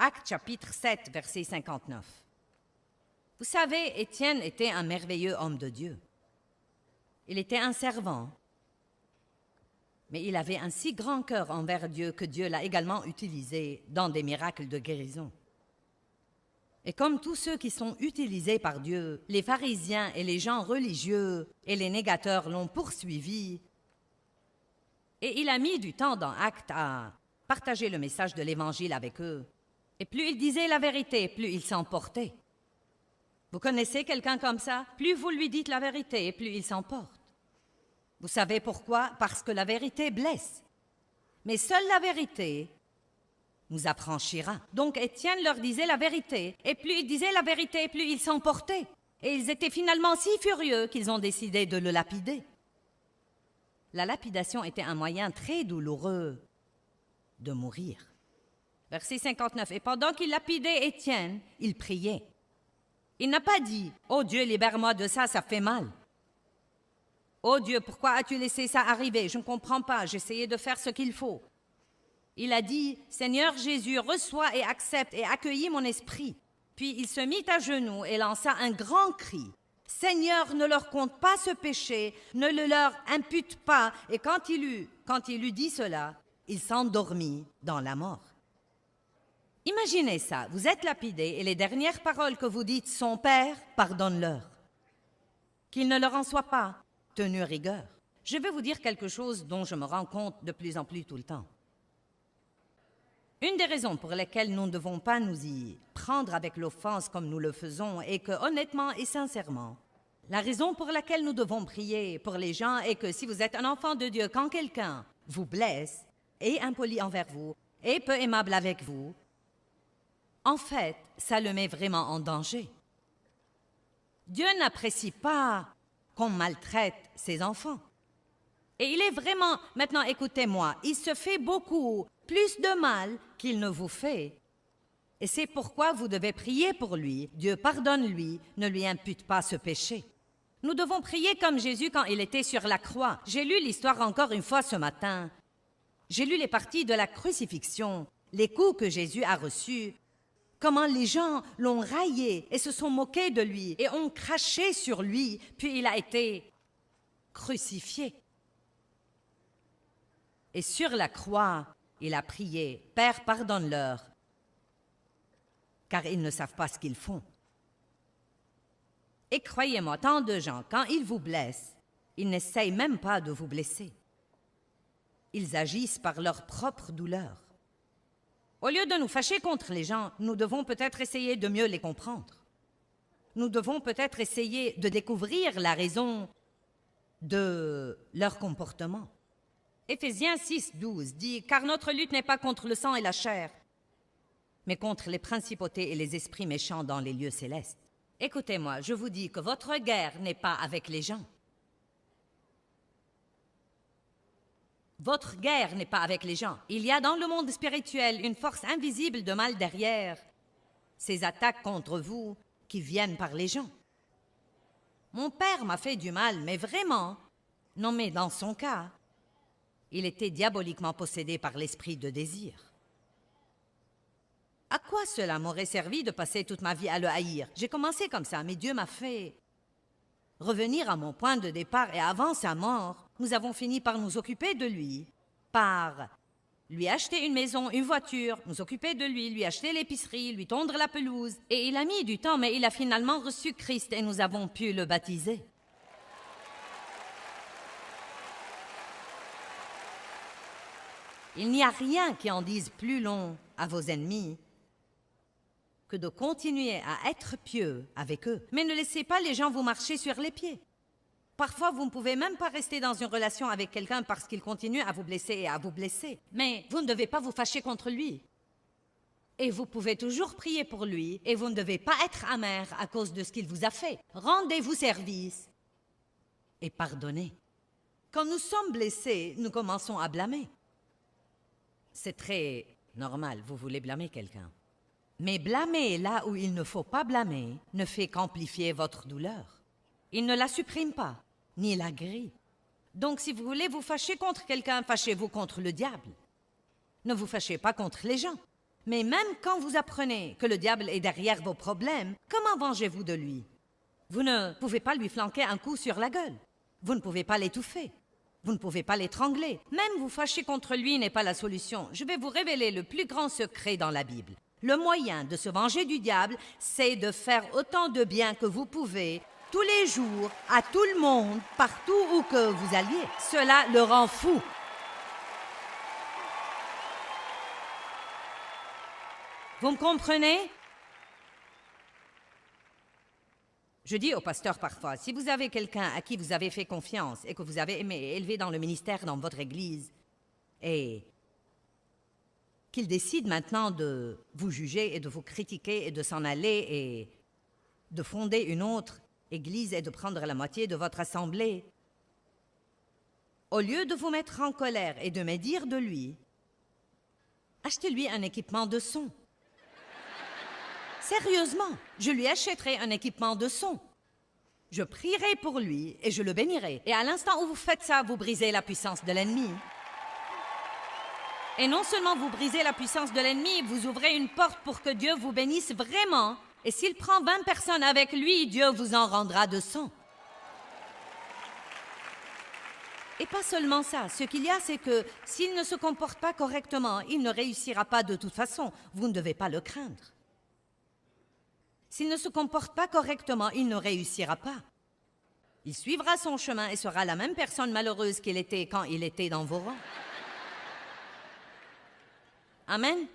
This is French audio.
Actes chapitre 7, verset 59. Vous savez, Étienne était un merveilleux homme de Dieu. Il était un servant, mais il avait un si grand cœur envers Dieu que Dieu l'a également utilisé dans des miracles de guérison. Et comme tous ceux qui sont utilisés par Dieu, les pharisiens et les gens religieux et les négateurs l'ont poursuivi, et il a mis du temps dans Actes à partager le message de l'Évangile avec eux. Et plus il disait la vérité, plus il s'emportait. Vous connaissez quelqu'un comme ça? Plus vous lui dites la vérité, plus il s'emporte. Vous savez pourquoi? Parce que la vérité blesse. Mais seule la vérité nous affranchira. Donc Étienne leur disait la vérité, et plus il disait la vérité, plus il s'emportait. Et ils étaient finalement si furieux qu'ils ont décidé de le lapider. La lapidation était un moyen très douloureux de mourir. Verset 59. Et pendant qu'il lapidait Étienne, il priait. Il n'a pas dit « Oh Dieu, libère-moi de ça, ça fait mal. » « Oh Dieu, pourquoi as-tu laissé ça arriver? Je ne comprends pas, j'essayais de faire ce qu'il faut. » Il a dit « Seigneur Jésus, reçois et accepte et accueillis mon esprit. » Puis il se mit à genoux et lança un grand cri. « Seigneur, ne leur compte pas ce péché, ne le leur impute pas. » Et quand il eut dit cela, il s'endormit dans la mort. Imaginez ça, vous êtes lapidé et les dernières paroles que vous dites sont « Père, pardonne-leur. » Qu'il ne leur en soit pas tenu rigueur. Je vais vous dire quelque chose dont je me rends compte de plus en plus tout le temps. Une des raisons pour lesquelles nous ne devons pas nous y prendre avec l'offense comme nous le faisons est que, honnêtement et sincèrement, la raison pour laquelle nous devons prier pour les gens est que si vous êtes un enfant de Dieu, quand quelqu'un vous blesse, est impoli envers vous, est peu aimable avec vous, en fait, ça le met vraiment en danger. Dieu n'apprécie pas qu'on maltraite ses enfants. Et il est vraiment, maintenant écoutez-moi, il se fait beaucoup plus de mal qu'il ne vous fait. Et c'est pourquoi vous devez prier pour lui. Dieu pardonne-lui, ne lui impute pas ce péché. Nous devons prier comme Jésus quand il était sur la croix. J'ai lu l'histoire encore une fois ce matin. J'ai lu les parties de la crucifixion, les coups que Jésus a reçus, comment les gens l'ont raillé et se sont moqués de lui et ont craché sur lui, puis il a été crucifié. Et sur la croix, il a prié, « Père, pardonne-leur, car ils ne savent pas ce qu'ils font. » Et croyez-moi, tant de gens, quand ils vous blessent, ils n'essayent même pas de vous blesser. Ils agissent par leur propre douleur. Au lieu de nous fâcher contre les gens, nous devons peut-être essayer de mieux les comprendre. Nous devons peut-être essayer de découvrir la raison de leur comportement. Éphésiens 6, 12 dit « Car notre lutte n'est pas contre le sang et la chair, mais contre les principautés et les esprits méchants dans les lieux célestes. » Écoutez-moi, je vous dis que votre guerre n'est pas avec les gens. Votre guerre n'est pas avec les gens. Il y a dans le monde spirituel une force invisible de mal derrière ces attaques contre vous qui viennent par les gens. Mon père m'a fait du mal, mais vraiment. Non, mais dans son cas, il était diaboliquement possédé par l'esprit de désir. À quoi cela m'aurait servi de passer toute ma vie à le haïr? J'ai commencé comme ça, mais Dieu m'a fait revenir à mon point de départ et avant sa mort, nous avons fini par nous occuper de lui, par lui acheter une maison, une voiture, nous occuper de lui, lui acheter l'épicerie, lui tondre la pelouse. Et il a mis du temps, mais il a finalement reçu Christ et nous avons pu le baptiser. Il n'y a rien qui en dise plus long à vos ennemis que de continuer à être pieux avec eux. Mais ne laissez pas les gens vous marcher sur les pieds. Parfois, vous ne pouvez même pas rester dans une relation avec quelqu'un parce qu'il continue à vous blesser et à vous blesser. Mais vous ne devez pas vous fâcher contre lui. Et vous pouvez toujours prier pour lui et vous ne devez pas être amer à cause de ce qu'il vous a fait. Rendez-vous service et pardonnez. Quand nous sommes blessés, nous commençons à blâmer. C'est très normal, vous voulez blâmer quelqu'un. Mais blâmer là où il ne faut pas blâmer ne fait qu'amplifier votre douleur. Il ne la supprime pas, ni la grille. Donc si vous voulez vous fâcher contre quelqu'un, fâchez-vous contre le diable. Ne vous fâchez pas contre les gens. Mais même quand vous apprenez que le diable est derrière vos problèmes, comment vengez-vous de lui? Vous ne pouvez pas lui flanquer un coup sur la gueule. Vous ne pouvez pas l'étouffer. Vous ne pouvez pas l'étrangler. Même vous fâcher contre lui n'est pas la solution. Je vais vous révéler le plus grand secret dans la Bible. Le moyen de se venger du diable, c'est de faire autant de bien que vous pouvez, tous les jours, à tout le monde, partout où que vous alliez. Cela le rend fou. Vous me comprenez? Je dis au pasteur parfois, si vous avez quelqu'un à qui vous avez fait confiance et que vous avez aimé et élevé dans le ministère dans votre église, et qu'il décide maintenant de vous juger et de vous critiquer et de s'en aller et de fonder une autre église et de prendre la moitié de votre assemblée, au lieu de vous mettre en colère et de médire de lui, achetez-lui un équipement de son. Sérieusement, je lui achèterai un équipement de son. Je prierai pour lui et je le bénirai. Et à l'instant où vous faites ça, vous brisez la puissance de l'ennemi. Et non seulement vous brisez la puissance de l'ennemi, vous ouvrez une porte pour que Dieu vous bénisse vraiment. Et s'il prend 20 personnes avec lui, Dieu vous en rendra de 100. Et pas seulement ça. Ce qu'il y a, c'est que s'il ne se comporte pas correctement, il ne réussira pas de toute façon. Vous ne devez pas le craindre. S'il ne se comporte pas correctement, il ne réussira pas. Il suivra son chemin et sera la même personne malheureuse qu'il était quand il était dans vos rangs. Amen.